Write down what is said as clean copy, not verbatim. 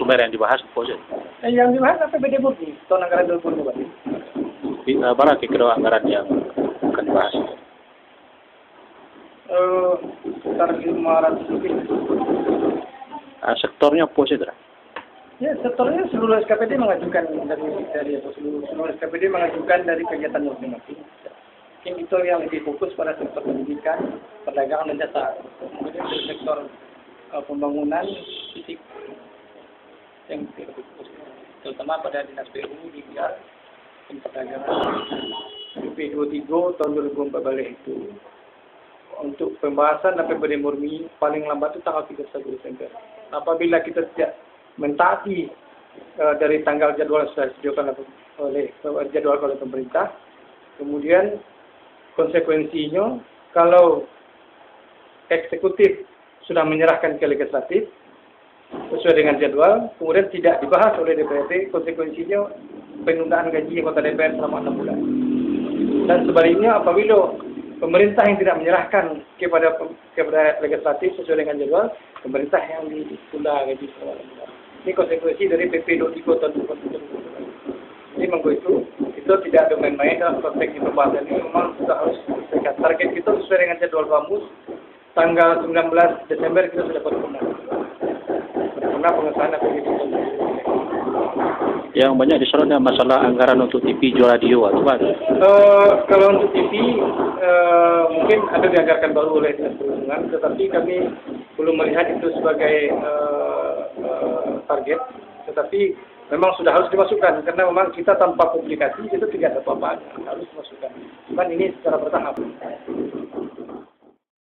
sumber yang dibahas Pak. Yang dibahas APBD Murni tahun anggaran 2022. Berapa kira anggaran yang akan dibahas? Sekitar 500 lebih. Sektornya apa sih, Tra? Ya, sektornya seluruh SKPD mengajukan dari seluruh SKPD mengajukan dari kegiatan masing-masing. Mungkin itu yang lebih fokus pada sektor pendidikan, perdagangan dan jasa. Kemudian dari sektor pembangunan fisik yang lebih fokus, terutama pada dinas PU di bidang perdagangan. PP23 tahun 2014 itu untuk pembahasan APBD Murni paling lambat itu tanggal 31 Desember. Apabila kita tidak mentaati dari tanggal jadwal sudah disediakan oleh pemerintah, kemudian konsekuensinya kalau eksekutif sudah menyerahkan ke legislatif sesuai dengan jadwal, kemudian tidak dibahas oleh DPRD, konsekuensinya penundaan gaji anggota DPR selama 6 bulan. Dan sebaliknya apabila pemerintah yang tidak menyerahkan kepada legislatif sesuai dengan jadwal, pemerintah yang ditunda gaji selama 6 bulan. Ini konsekuensi dari PP 23 tahun 2022. Jadi minggu itu tidak ada main-main dalam konteks pembahasan ini. Memang sudah harus diselesaikan. Target kita sesuai dengan jadwal bamus, tanggal 19 Desember kita sudah paripurna pengesahan APBD. Yang banyak disorotnya masalah anggaran untuk TV jual radio atau apa? Kalau untuk TV mungkin ada dianggarkan baru oleh Dinas Perhubungan, tetapi kami belum melihat itu sebagai target. Tetapi memang sudah harus dimasukkan karena memang kita tanpa publikasi itu tidak ada apa-apa, harus dimasukkan. Cuman ini secara bertahap.